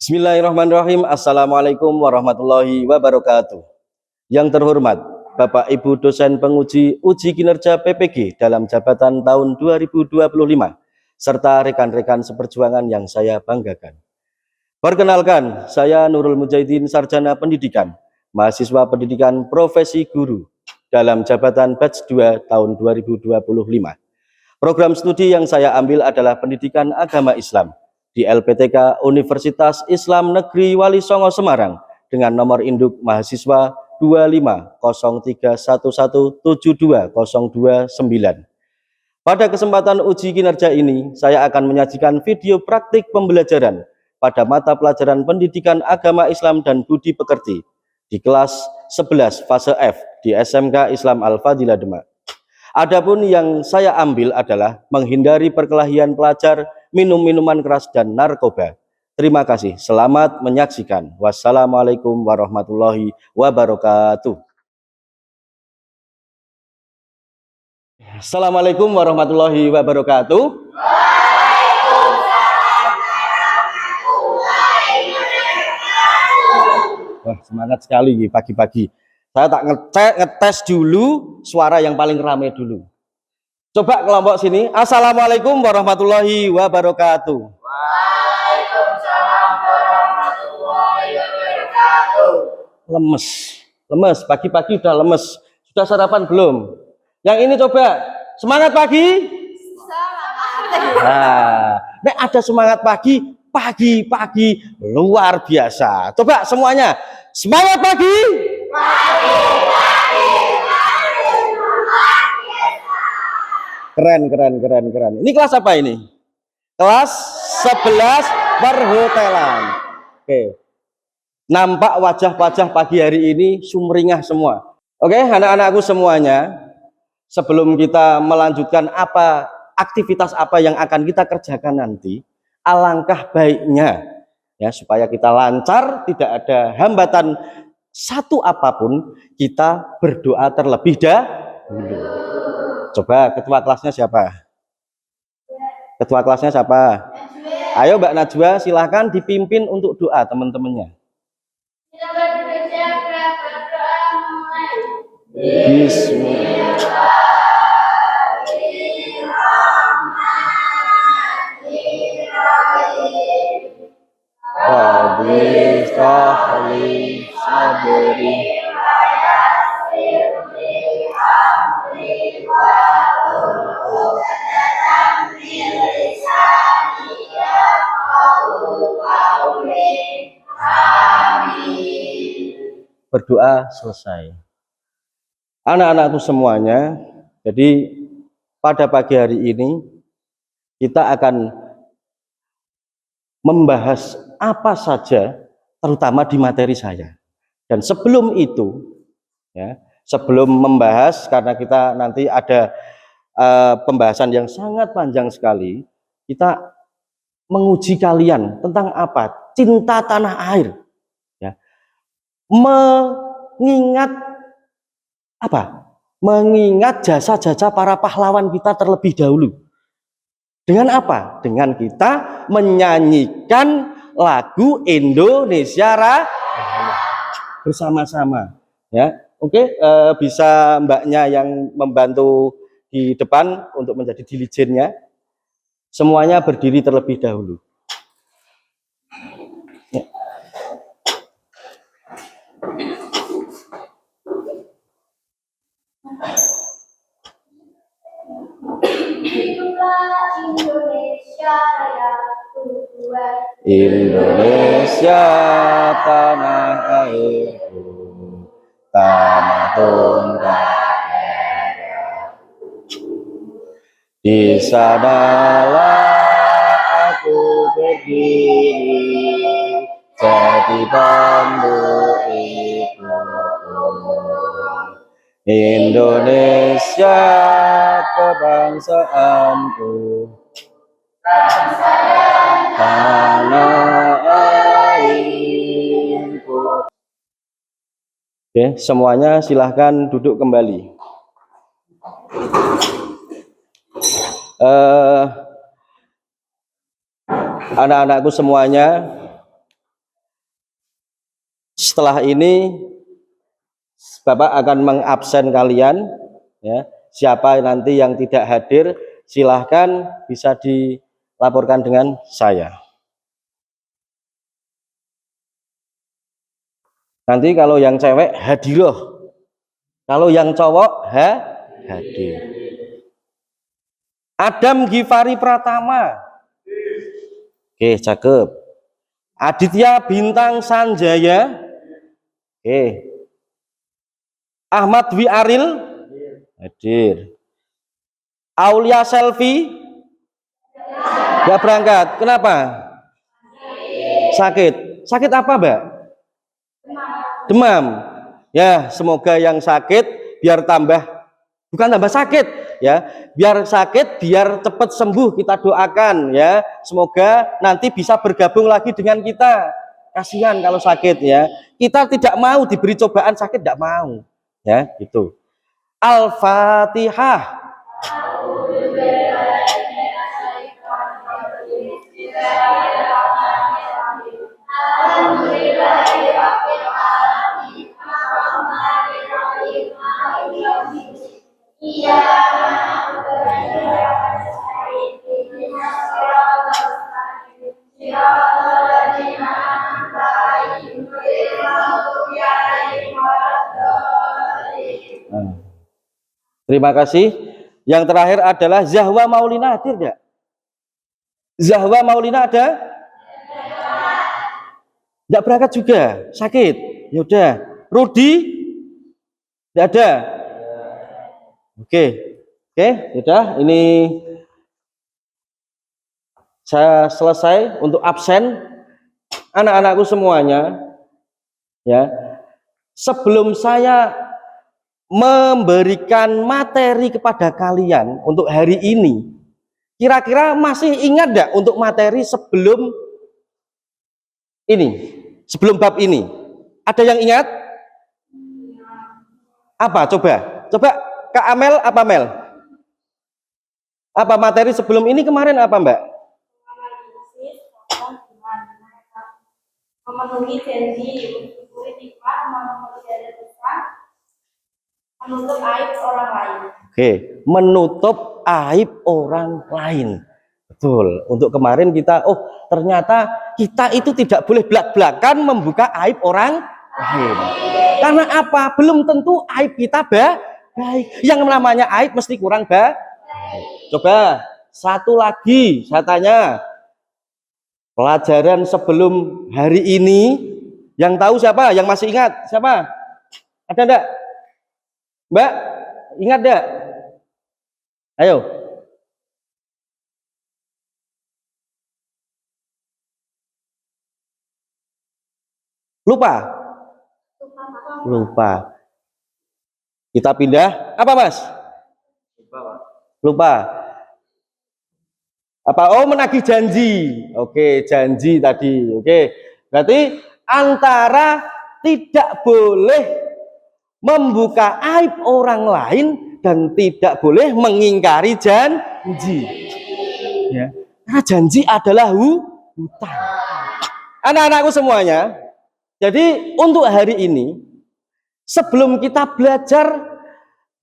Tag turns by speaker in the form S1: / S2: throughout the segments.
S1: Bismillahirrahmanirrahim. Assalamualaikum warahmatullahi wabarakatuh. Yang terhormat Bapak Ibu dosen penguji uji kinerja PPG dalam jabatan tahun 2025 serta rekan-rekan seperjuangan yang saya banggakan. Perkenalkan, saya Nurul Mujahidin, sarjana pendidikan, mahasiswa pendidikan profesi guru dalam jabatan batch 2 tahun 2025. Program studi yang saya ambil adalah pendidikan agama Islam di LPTK Universitas Islam Negeri Wali Songo Semarang dengan nomor induk mahasiswa 250311720209. Pada kesempatan uji kinerja ini, saya akan menyajikan video praktik pembelajaran pada mata pelajaran pendidikan agama Islam dan budi pekerti di kelas 11 fase F di SMK Islam Al-Fadilah Demak. Adapun yang saya ambil adalah menghindari perkelahian pelajar, minum minuman keras dan narkoba. Terima kasih. Selamat menyaksikan. Wassalamualaikum warahmatullahi wabarakatuh. Assalamualaikum warahmatullahi wabarakatuh. Wah, semangat sekali pagi-pagi. Saya tak ngetes dulu suara yang paling ramai dulu. Coba kelompok sini. Assalamualaikum warahmatullahi wabarakatuh.
S2: Waalaikumsalam warahmatullahi wabarakatuh.
S1: Lemes. Pagi-pagi udah lemes. Sudah sarapan belum? Yang ini coba semangat pagi. Nah, ada semangat pagi luar biasa. Coba semuanya semangat pagi. Keren. Ini kelas apa ini? Kelas 11 perhotelan. Oke. Nampak wajah-wajah pagi hari ini sumringah semua. Oke, anak-anakku semuanya, sebelum kita melanjutkan aktivitas apa yang akan kita kerjakan nanti, alangkah baiknya ya supaya kita lancar, tidak ada hambatan satu apapun, kita berdoa terlebih dahulu. Coba ketua kelasnya siapa? Ketua kelasnya siapa? Ayo Mbak Najwa, silahkan dipimpin untuk doa teman-temannya. Bismillah. Berdoa selesai. Anak-anakku semuanya, jadi pada pagi hari ini kita akan membahas apa saja, terutama di materi saya. Dan sebelum itu, ya, sebelum membahas, karena kita nanti ada pembahasan yang sangat panjang sekali, kita menguji kalian tentang apa? Cinta tanah air. Ya. Mengingat apa? Mengingat jasa-jasa para pahlawan kita terlebih dahulu. Dengan apa? Dengan kita menyanyikan lagu Indonesia Raya bersama-sama. Ya, oke, bisa mbaknya yang membantu di depan untuk menjadi dilijennya. Semuanya berdiri terlebih dahulu. Ya. Indonesia tanah airku, tanah tonggak. Di sanalah aku berdiri, jadi bambu ibuku. Indonesia kebangsaanku, tanah airku. Oke, semuanya silahkan duduk kembali. Anak-anakku semuanya, Setelah ini Bapak akan mengabsen kalian, ya. Siapa nanti yang tidak hadir silahkan bisa dilaporkan dengan saya. Nanti kalau yang cewek hadiroh, kalau yang cowok hadir. Adam Gifari Pratama, oke, cakep. Aditya Bintang Sanjaya, oke. Ahmad Dwi Aril hadir. Aulia Selvi nggak berangkat, kenapa? Sakit apa, Mbak? Demam. Ya, semoga yang sakit biar bukan tambah sakit ya, biar sakit biar cepat sembuh, kita doakan ya, semoga nanti bisa bergabung lagi dengan kita. Kasihan kalau sakit ya, kita tidak mau diberi cobaan sakit, tidak mau ya, gitu. Al-Fatihah. Terima kasih. Yang terakhir adalah Zahwa Maulina, hadir enggak? Zahwa Maulina ada? Enggak berangkat juga, sakit. Ya udah. Rudi? Enggak ada. Oke. Oke, sudah. Ini saya selesai untuk absen anak-anakku semuanya. Ya. Sebelum saya memberikan materi kepada kalian untuk hari ini, kira-kira masih ingat enggak untuk materi sebelum ini, sebelum bab ini? Ada yang ingat? Apa? Coba Kak Amel, apa Mel? Apa materi sebelum ini kemarin apa, Mbak?
S3: Memenuhi janji, mensyukuri nikmat, memelihara besar, menutup aib orang lain. Oke,
S1: menutup aib orang lain. Betul. Untuk kemarin kita, ternyata kita itu tidak boleh belak-belakan membuka aib orang lain. Karena apa? Belum tentu aib kita baik. Yang namanya aib mesti kurang baik. Coba satu lagi saya tanya. Pelajaran sebelum hari ini, yang tahu siapa? Yang masih ingat siapa? Ada enggak? Mbak, ingat enggak? Ayo. Lupa. Kita pindah. Apa, Mas? Lupa. Apa? Menagih janji. Oke, janji tadi. Oke. Berarti antara tidak boleh membuka aib orang lain dan tidak boleh mengingkari janji. Ya. Karena janji adalah hutang. Anak-anakku semuanya. Jadi untuk hari ini, sebelum kita belajar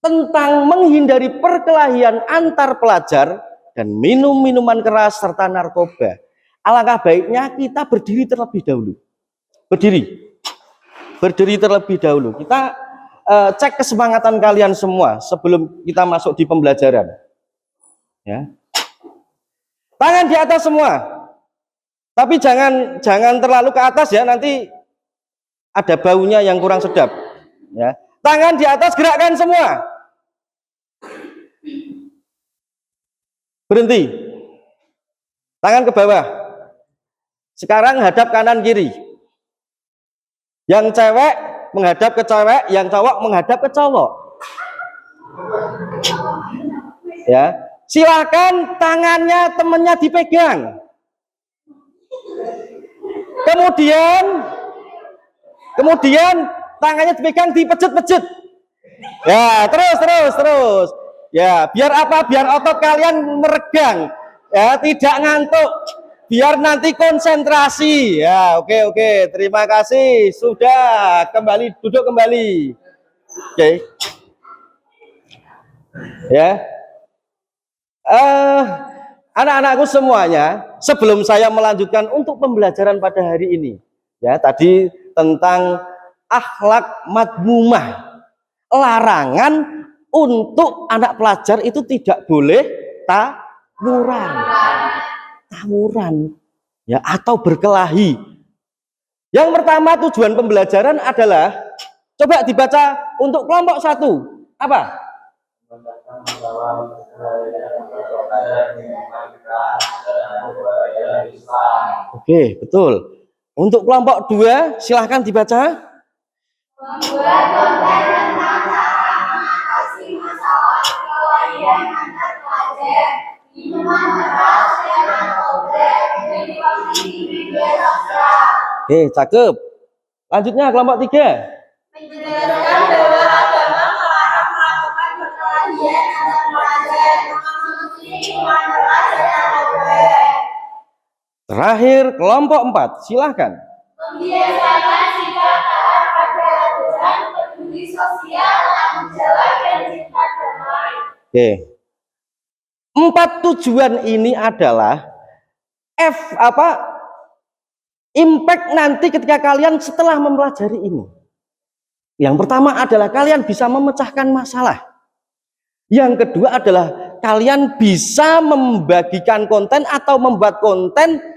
S1: tentang menghindari perkelahian antar pelajar dan minum minuman keras serta narkoba, alangkah baiknya kita berdiri terlebih dahulu. Berdiri terlebih dahulu. Kita cek kesemangatan kalian semua sebelum kita masuk di pembelajaran. Ya. Tangan di atas semua. Tapi jangan terlalu ke atas ya, nanti ada baunya yang kurang sedap. Ya. Tangan di atas, gerakkan semua. Berhenti. Tangan ke bawah. Sekarang hadap kanan kiri. Yang cewek menghadap ke cewek, yang cowok menghadap ke cowok. Ya. Silakan tangannya temennya dipegang. Kemudian tangannya dipegang, dipejet-pejet. Ya, terus. Ya, biar apa? Biar otot kalian meregang. Ya, tidak ngantuk. biar nanti konsentrasi. Ya, oke oke. Terima kasih. Sudah kembali duduk kembali. Oke. Ya. Anak-anakku semuanya, sebelum saya melanjutkan untuk pembelajaran pada hari ini, ya tadi tentang akhlak madmumah, larangan untuk anak pelajar itu tidak boleh tawuran, tawuran, ya atau berkelahi. Yang pertama tujuan pembelajaran adalah, coba dibaca untuk kelompok 1, apa? Oke, betul. Untuk kelompok 2, silahkan dibaca.
S2: Membuat konten tentang cara mengatasi masalah perkelahian antar pelajar, minuman keras dan narkoba yang diposting di media sosial.
S1: Oke, cakep. Lanjutnya kelompok 3.
S2: Menjelaskan bahwa agama melarang melakukan perkelahian antar pelajar, mengkonsumsi minuman keras dan narkoba.
S1: Terakhir kelompok 4, silahkan.
S2: Membiasakan sikap taat pada aturan, peduli sosial, tanggung jawab, dan cinta damai.
S1: Oke. 4 tujuan ini adalah impact nanti ketika kalian setelah mempelajari ini. Yang pertama adalah kalian bisa memecahkan masalah. Yang kedua adalah kalian bisa membagikan konten atau membuat konten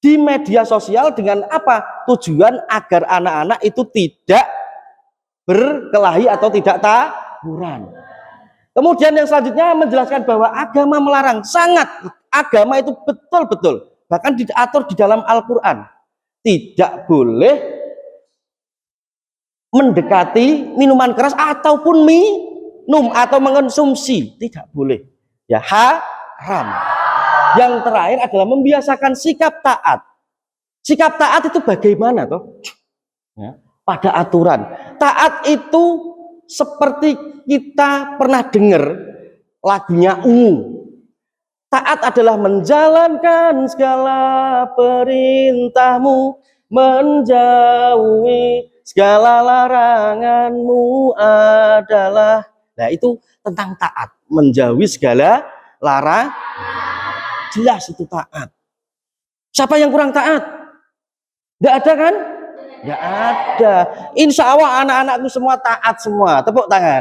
S1: di media sosial dengan apa? Tujuan agar anak-anak itu tidak berkelahi atau tidak tawuran. Kemudian yang selanjutnya menjelaskan bahwa agama melarang, sangat, agama itu betul-betul, bahkan diatur di dalam Al-Quran, tidak boleh mendekati minuman keras ataupun minum atau mengonsumsi, tidak boleh, ya haram. Yang terakhir adalah membiasakan sikap taat. Sikap taat itu bagaimana toh? Ya, pada aturan. Taat itu seperti kita pernah dengar lagunya Ungu. Taat adalah menjalankan segala perintahmu, menjauhi segala laranganmu adalah. Nah, itu tentang taat, menjauhi segala larangan. Jelas itu taat. Siapa yang kurang taat? Tidak ada kan? Tidak ada. Insya Allah anak-anakku semua taat semua. Tepuk tangan.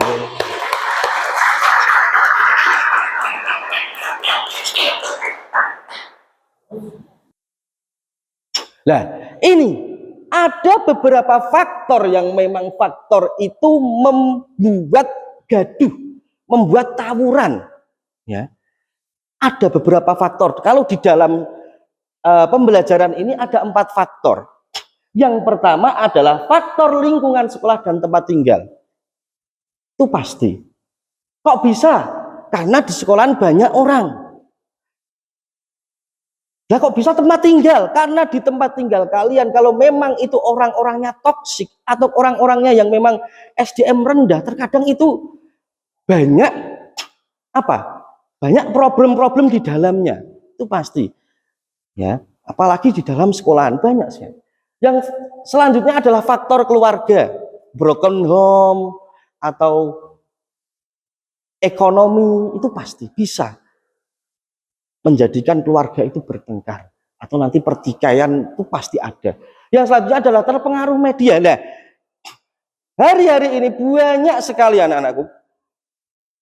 S1: Nah, ini ada beberapa faktor yang memang faktor itu membuat gaduh, membuat tawuran. Ya, ada beberapa faktor. Kalau di dalam pembelajaran ini ada 4 faktor. Yang pertama adalah faktor lingkungan sekolah dan tempat tinggal. Itu pasti. Kok bisa? Karena di sekolahan banyak orang. Nah, kok bisa tempat tinggal? Karena di tempat tinggal kalian, kalau memang itu orang-orangnya toksik atau orang-orangnya yang memang SDM rendah, terkadang itu banyak banyak problem-problem di dalamnya. Itu pasti. Ya, apalagi di dalam sekolahan banyak sih. Yang selanjutnya adalah faktor keluarga, broken home atau ekonomi, itu pasti bisa menjadikan keluarga itu bertengkar atau nanti pertikaian itu pasti ada. Yang selanjutnya adalah terpengaruh media. Nah, hari-hari ini banyak sekali anak-anakku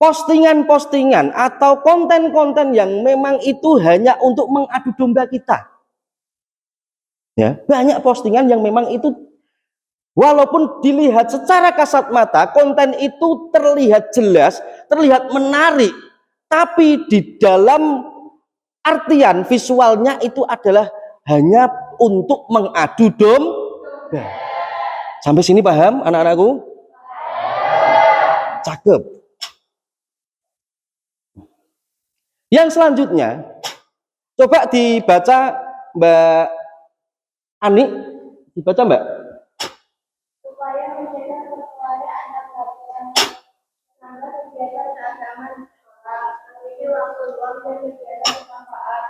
S1: postingan-postingan atau konten-konten yang memang itu hanya untuk mengadu domba kita. Ya, banyak postingan yang memang itu walaupun dilihat secara kasat mata konten itu terlihat jelas, terlihat menarik, tapi di dalam artian visualnya itu adalah hanya untuk mengadu domba. Sampai sini paham anak-anakku? Cakep. Yang selanjutnya coba dibaca Mbak Ani, dibaca Mbak.
S3: Supaya menjaga persaudaraan antar pelajar, menambah kegiatan keagamaan di sekolah, memiliki waktu luang dan kegiatan bermanfaat,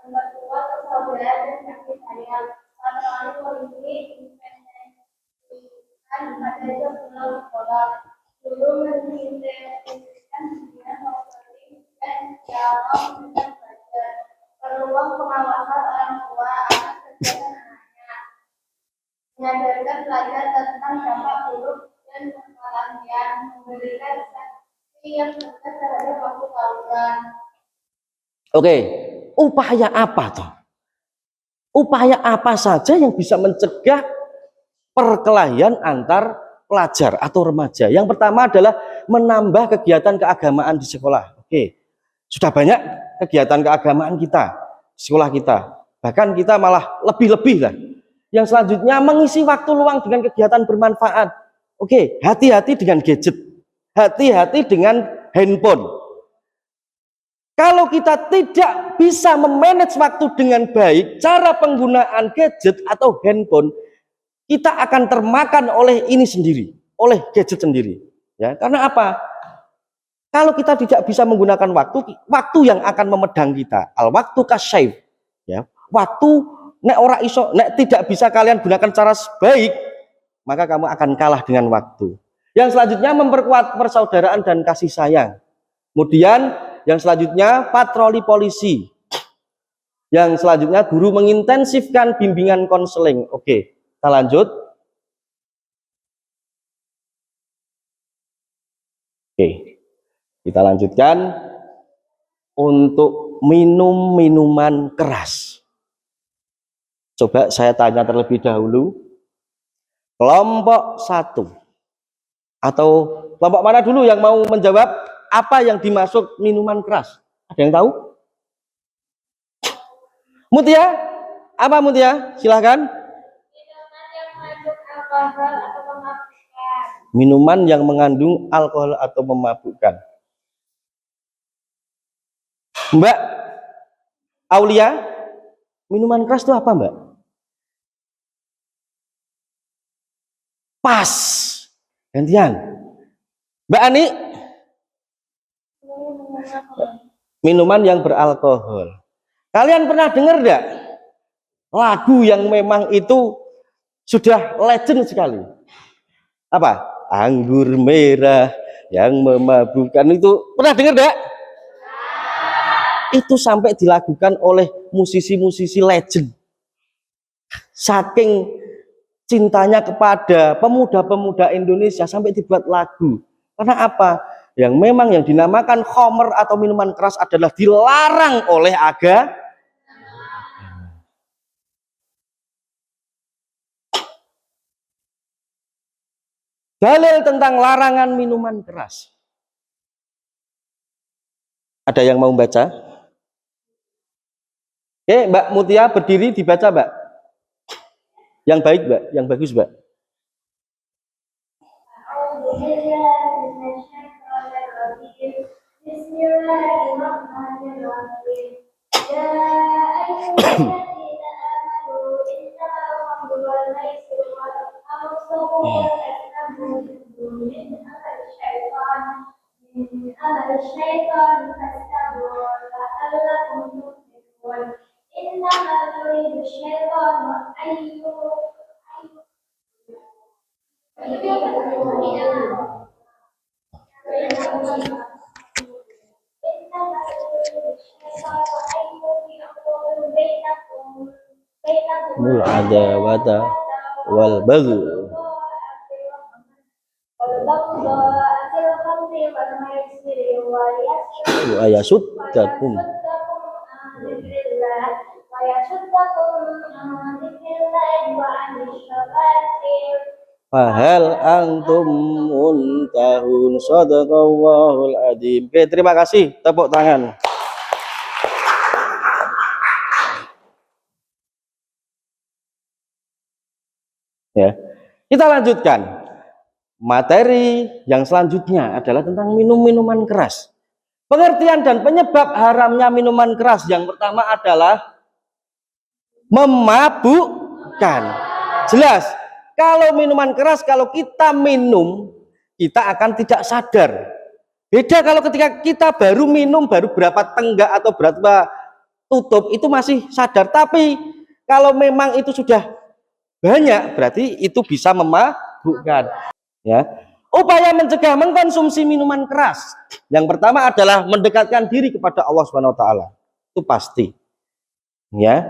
S3: memperkuat persaudaraan saudara dan kasih sayang. Patroli polisi investasikan pada pulau sekolah. Guru mengintegrasikan dunia offering dan dialog dengan pelajar. Peluang pengawasan orang tua atas kegiatan anaknya. Menyadarkan pelajar tentang dampak buruk dan kesalahan yang memberikan sanksi yang tegas terhadap waktu tawuran.
S1: Oke, upaya apa toh? Upaya apa saja yang bisa mencegah perkelahian antar pelajar atau remaja? Yang pertama adalah menambah kegiatan keagamaan di sekolah. Oke, sudah banyak kegiatan keagamaan kita di sekolah kita. Bahkan kita malah lebih-lebih lah. Yang selanjutnya mengisi waktu luang dengan kegiatan bermanfaat. Oke, hati-hati dengan gadget. Hati-hati dengan handphone. Kalau kita tidak bisa memanage waktu dengan baik, cara penggunaan gadget atau handphone, kita akan termakan oleh ini sendiri, oleh gadget sendiri. Ya, karena apa? Kalau kita tidak bisa menggunakan waktu yang akan memedang kita, al waktu kasyif, ya, waktu nek ora iso, nek tidak bisa kalian gunakan cara baik, maka kamu akan kalah dengan waktu. Yang selanjutnya memperkuat persaudaraan dan kasih sayang. Kemudian yang selanjutnya patroli polisi. Yang selanjutnya guru mengintensifkan bimbingan konseling. Oke, kita lanjut. Oke, kita lanjutkan untuk minum minuman keras. Coba saya tanya terlebih dahulu. Kelompok 1 atau kelompok mana dulu yang mau menjawab? Apa yang dimaksud minuman keras? Ada yang tahu? Mutia? Apa Mutia? Silahkan. Minuman yang mengandung alkohol atau memabukkan. Mbak Aulia, minuman keras itu apa, Mbak? Pas. Gantian. Mbak Ani? Minuman yang beralkohol. Kalian pernah dengar enggak lagu yang memang itu sudah legend sekali? Apa? Anggur merah yang memabukkan, itu pernah dengar enggak? Itu sampai dilakukan oleh musisi-musisi legend. Saking cintanya kepada pemuda-pemuda Indonesia sampai dibuat lagu. Karena apa? Yang memang yang dinamakan khamr atau minuman keras adalah dilarang oleh agama. Dalil tentang larangan minuman keras. Ada yang mau baca? Oke, Mbak Mutia berdiri dibaca, Mbak. Yang baik, Mbak, yang bagus, Mbak.
S3: Bismillahirrahmanirrahim. Ya ayyuhalladzina amanu innamal khamru wal maisir wal ansabu wal azlamu min amali syaitan fastabirun la'allakum tuflihun. Innamal yuridu syaitanu
S1: Mul adawata wal baghl. Wa yasuddakum fahal antum muntahun. Shadaqallahul adzim. Oke, terima kasih. Tepuk tangan. Ya. Kita lanjutkan. Materi yang selanjutnya adalah tentang minum-minuman keras. Pengertian dan penyebab haramnya minuman keras yang pertama adalah memabukkan. Jelas, kalau minuman keras, kalau kita minum, kita akan tidak sadar. Beda kalau ketika kita baru minum, baru berapa tenggak atau berapa tutup itu masih sadar, tapi kalau memang itu sudah banyak berarti itu bisa memabukkan, ya. Upaya mencegah mengkonsumsi minuman keras, yang pertama adalah mendekatkan diri kepada Allah Subhanahu wa taala. Itu pasti, ya.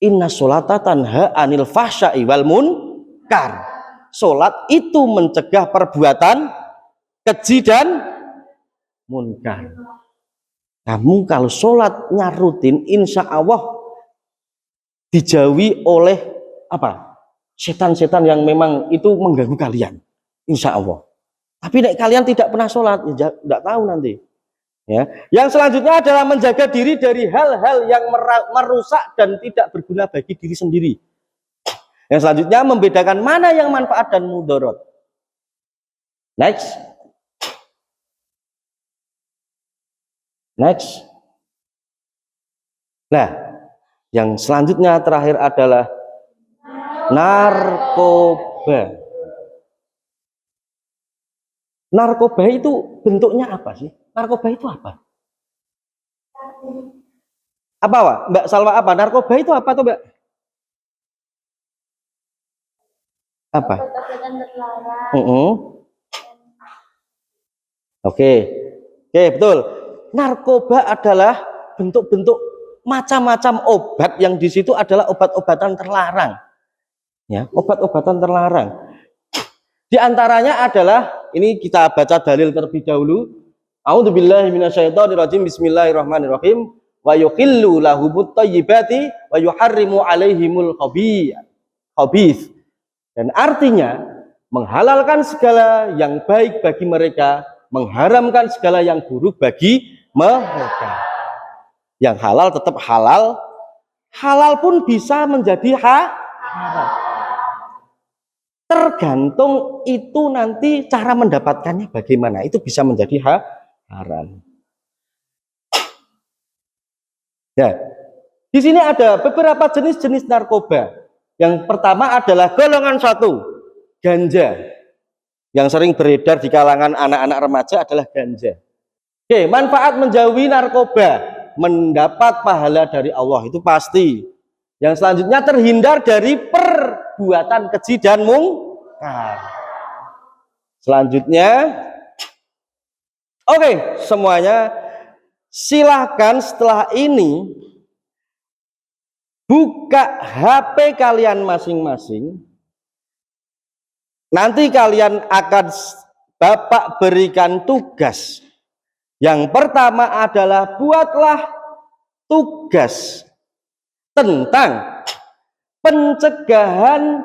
S1: Inna sholata tanha anil fahsya'i wal munkar. Salat itu mencegah perbuatan keji dan munkar. Kamu kalau sholatnya rutin, insya Allah dijauhi oleh apa? Setan-setan yang memang itu mengganggu kalian, insya Allah. Tapi nek kalian tidak pernah sholat, ya tidak tahu nanti. Ya. Yang selanjutnya adalah menjaga diri dari hal-hal yang merusak dan tidak berguna bagi diri sendiri. Yang selanjutnya membedakan mana yang manfaat dan mudarat. Next. Nah, yang selanjutnya terakhir adalah narkoba. Narkoba itu bentuknya apa sih? Narkoba itu apa? Apa, Wak? Mbak Salwa, apa? Narkoba itu apa tuh, Mbak? Apa?
S3: Obat-obatan terlarang.
S1: Oke, betul. Narkoba adalah bentuk-bentuk macam-macam obat yang di situ adalah obat-obatan terlarang. Ya, obat-obatan terlarang. Di antaranya adalah, ini kita baca dalil terlebih dahulu. A'udzubillahi minasyaitonirrajim. Bismillahirrahmanirrahim. Wa yuhillu lahumut thayyibati wa yuharrimu alaihimul khabith. Dan artinya menghalalkan segala yang baik bagi mereka, mengharamkan segala yang buruk bagi mereka. Yang halal tetap halal, halal pun bisa menjadi haram. Tergantung itu nanti cara mendapatkannya bagaimana, itu bisa menjadi haram. Ya, di sini ada beberapa jenis-jenis narkoba. Yang pertama adalah golongan 1, ganja. Yang sering beredar di kalangan anak-anak remaja adalah ganja. Oke, manfaat menjauhi narkoba, mendapat pahala dari Allah, itu pasti. Yang selanjutnya terhindar dari perbuatan keji dan mungkar. Selanjutnya, oke, semuanya silahkan setelah ini buka HP kalian masing-masing. Nanti kalian akan Bapak berikan tugas. Yang pertama adalah buatlah tugas tentang pencegahan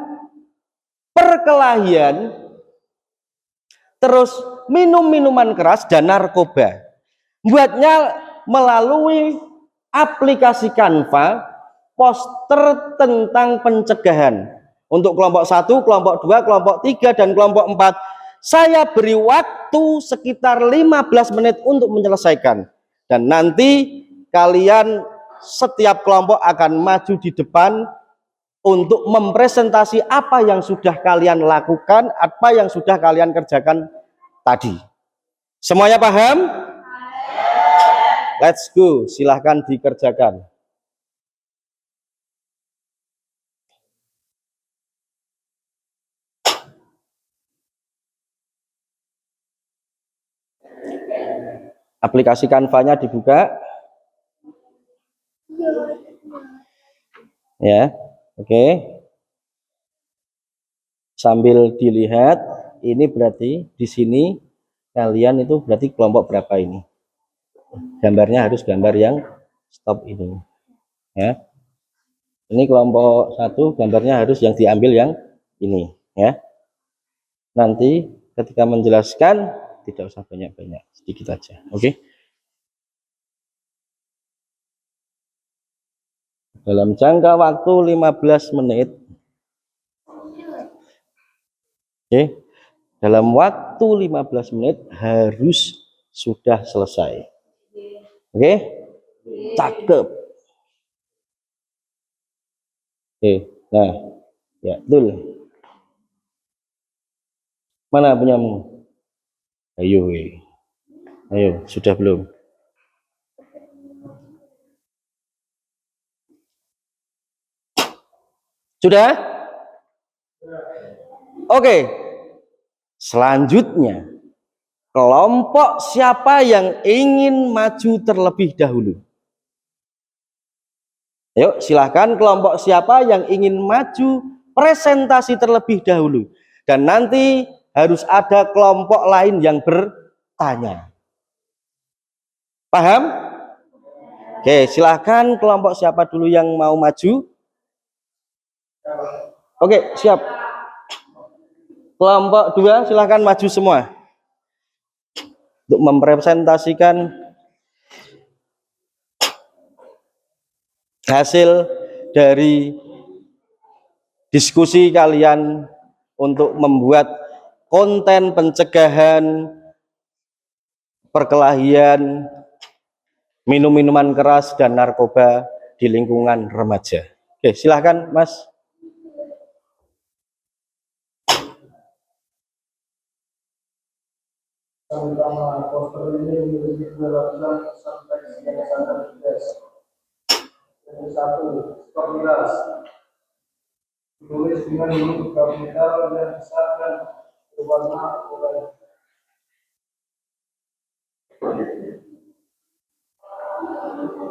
S1: perkelahian, terus minum minuman keras dan narkoba. Buatnya melalui aplikasi Canva, poster tentang pencegahan. Untuk kelompok 1, kelompok 2, kelompok 3, dan kelompok 4. Saya beri waktu sekitar 15 menit untuk menyelesaikan. Dan nanti kalian setiap kelompok akan maju di depan untuk mempresentasi apa yang sudah kalian lakukan, apa yang sudah kalian kerjakan tadi. Semuanya paham? Let's go, silahkan dikerjakan. Aplikasi Canva-nya dibuka. Ya, oke. Sambil dilihat, ini berarti di sini kalian itu berarti kelompok berapa ini? Gambarnya harus gambar yang stop ini. Ya. Ini kelompok 1, gambarnya harus yang diambil yang ini, ya. Nanti ketika menjelaskan tidak usah banyak-banyak, sedikit aja. Oke. Dalam jangka waktu 15 menit. Oke. Dalam waktu 15 menit harus sudah selesai. Oke? Cakep. Oke. Nah, ya, betul. Mana punyamu? Ayo, ayo, sudah belum? Sudah? Oke. Selanjutnya, kelompok siapa yang ingin maju terlebih dahulu? Yuk, silahkan kelompok siapa yang ingin maju presentasi terlebih dahulu. Dan nanti harus ada kelompok lain yang bertanya. Paham? Oke, silahkan kelompok siapa dulu yang mau maju? Oke, siap. Kelompok 2 silahkan maju semua. Untuk mempresentasikan hasil dari diskusi kalian untuk membuat konten pencegahan perkelahian, minum-minuman keras dan narkoba di lingkungan remaja. Oke, silahkan Mas.
S4: Sama poster ini memiliki penjelasan sampai dasar tugas. Yang satu, stok miras. Tulis dengan huruf kapital dan besar dan berwarna oranye.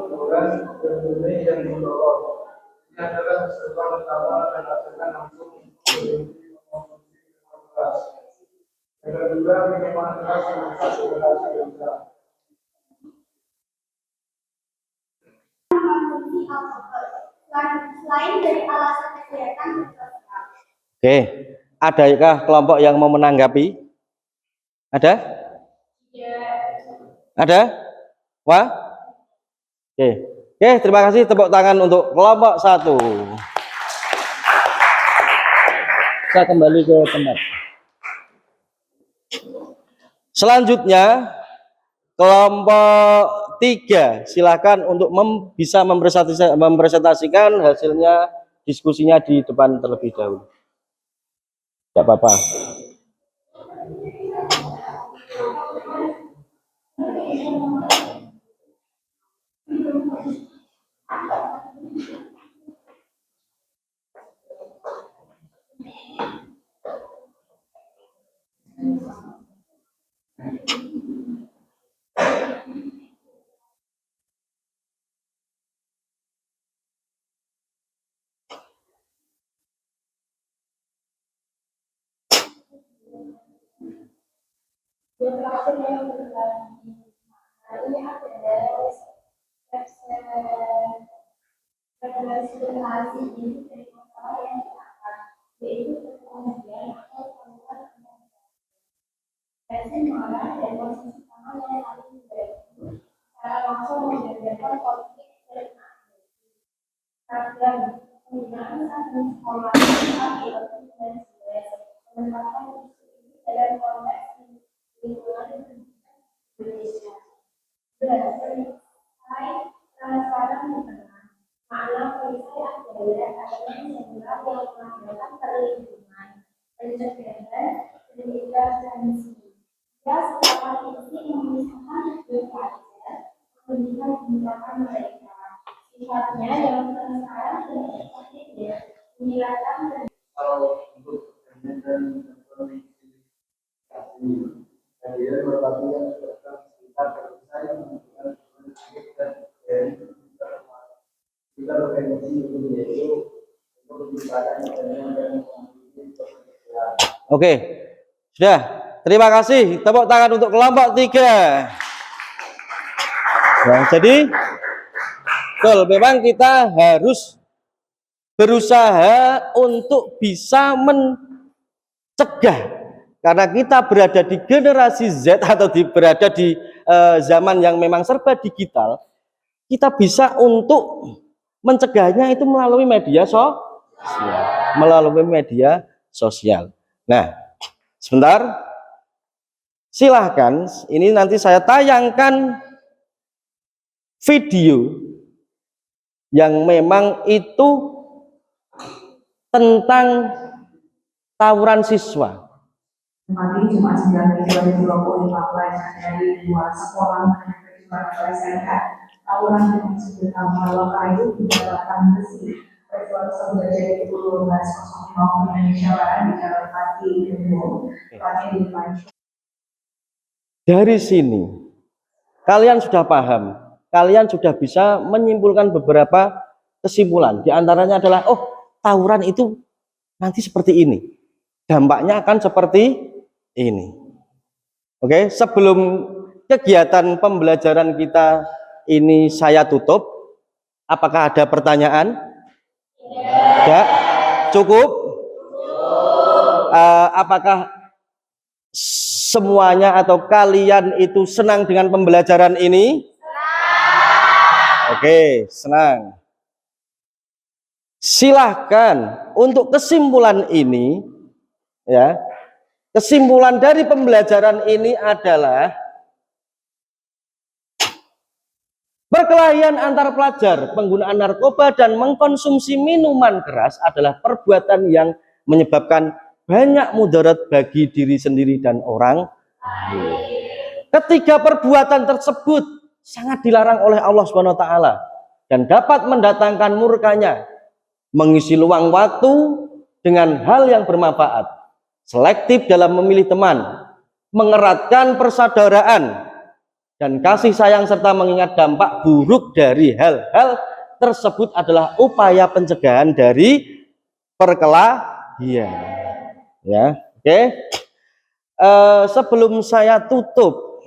S4: Kemudian pemilih yang menolong. Ini adalah peserta pertama dan akan langsung mengonsumsi miras. Yang kedua, minuman keras merusak durasi ganja.
S3: Konsumsi alkohol selain dari alasan kesehatan dan sosial.
S1: Oke, adakah kelompok yang mau menanggapi? Ada? Ada? Wah? Oke. Oke, terima kasih, tepuk tangan untuk kelompok 1. Saya kembali ke tempat. Selanjutnya kelompok 3, silakan untuk bisa mempresentasikan hasilnya diskusinya di depan terlebih dahulu. Tidak apa-apa.
S3: Yang terakhir yang berlagi ini adalah representasi ini dari masalah yang diangkat, yaitu kemudian atau keluar reaksi marah dan posisi tangan yang saling berbeda secara langsung membedakan konflik dan dan penggunaan satu sekolah dan menempatkan isu ini dalam konteks lingkungan Indonesia. Berdasarkan transparan di tengah makna polisi adalah adanya sebuah yang mengadakan perlindungan, pencegahan, dan sanksi. Ya, secara isi memisahkan belajar, kemudian tindakan mereka. Sifatnya yang transparan dan efektif, menjelaskan dan
S4: Kalau untuk kemudian dia berlakukan sekitar selesai menentukan dan kita berfungsi untuk yaitu untuk dipakai dan
S1: Oke, sudah. Terima kasih. Tepuk tangan untuk kelompok 3. Nah, jadi, betul, memang kita harus berusaha untuk bisa mencegah, karena kita berada di generasi Z atau berada di zaman yang memang serba digital. Kita bisa untuk mencegahnya itu melalui media sosial. Nah, sebentar, silahkan. Ini nanti saya tayangkan video yang memang itu tentang tawuran siswa.
S5: Kemarin Jumat 9 Mei 2025 pelajar dari 2 sekolah menengah kejuruan SMK tawuran dengan senjata malaka itu mendapatkan besi Ketua Sabda Jadi 12.05 Indonesia Barat di Jalan Pati Gembong, tepatnya di depan.
S1: Dari sini kalian sudah paham, kalian sudah bisa menyimpulkan beberapa kesimpulan. Di antaranya adalah, oh, tawuran itu nanti seperti ini, dampaknya akan seperti ini. Oke, sebelum kegiatan pembelajaran kita ini saya tutup, apakah ada pertanyaan? Tidak? Cukup? Apakah semuanya atau kalian itu senang dengan pembelajaran ini? Oke, senang. Silahkan untuk kesimpulan ini, ya, kesimpulan dari pembelajaran ini adalah perkelahian antar pelajar, penggunaan narkoba dan mengkonsumsi minuman keras adalah perbuatan yang menyebabkan banyak mudarat bagi diri sendiri dan orang lain. Ketiga perbuatan tersebut sangat dilarang oleh Allah SWT dan dapat mendatangkan murkanya. Mengisi luang waktu dengan hal yang bermanfaat, selektif dalam memilih teman, mengeratkan persaudaraan dan kasih sayang serta mengingat dampak buruk dari hal-hal tersebut adalah upaya pencegahan dari perkelahian. Ya, oke. Sebelum saya tutup,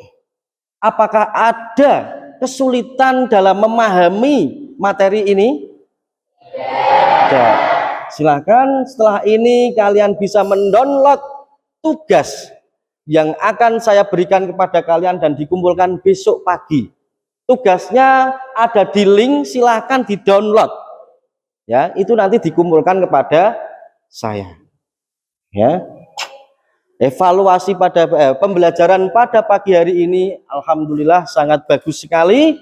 S1: apakah ada kesulitan dalam memahami materi ini? Tidak. Silakan setelah ini kalian bisa mendownload tugas yang akan saya berikan kepada kalian dan dikumpulkan besok pagi. Tugasnya ada di link, silahkan di download. Ya, itu nanti dikumpulkan kepada saya. Ya, evaluasi pada pembelajaran pada pagi hari ini, alhamdulillah sangat bagus sekali.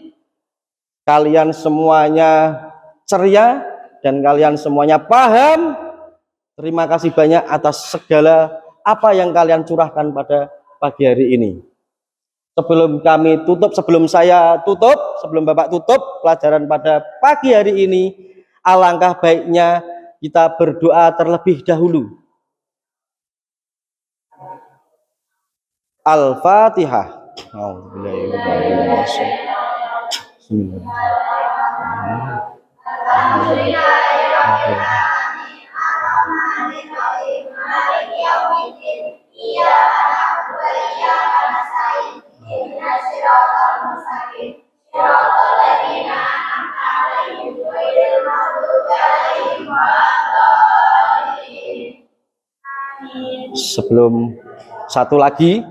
S1: Kalian semuanya ceria dan kalian semuanya paham. Terima kasih banyak atas segala apa yang kalian curahkan pada pagi hari ini. Sebelum kami tutup, sebelum saya tutup, sebelum Bapak tutup pelajaran pada pagi hari ini, alangkah baiknya kita berdoa terlebih dahulu. Al-Fatihah. Sebelum satu lagi,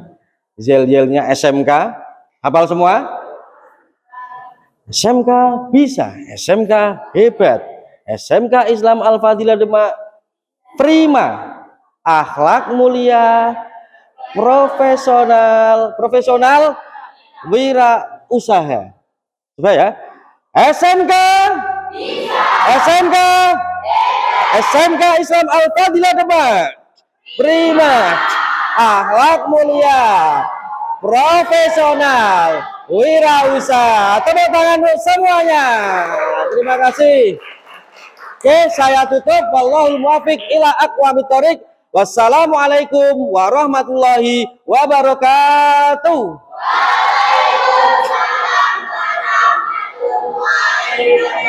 S1: yel-yelnya SMK, hafal semua? SMK bisa, SMK hebat, SMK Islam Al-Fadilah Demak prima, akhlak mulia, profesional, wira usaha. Coba ya, SMK bisa. SMK Islam Al-Fadilah Demak prima, akhlak mulia, profesional, wirausaha. Tepuk tangan semuanya. Terima kasih. Oke, saya tutup. Wallahul muwaffiq ila aqwamit thoriq. Wassalamualaikum warahmatullahi wabarakatuh.
S2: Waalaikumsalam warahmatullahi wabarakatuh.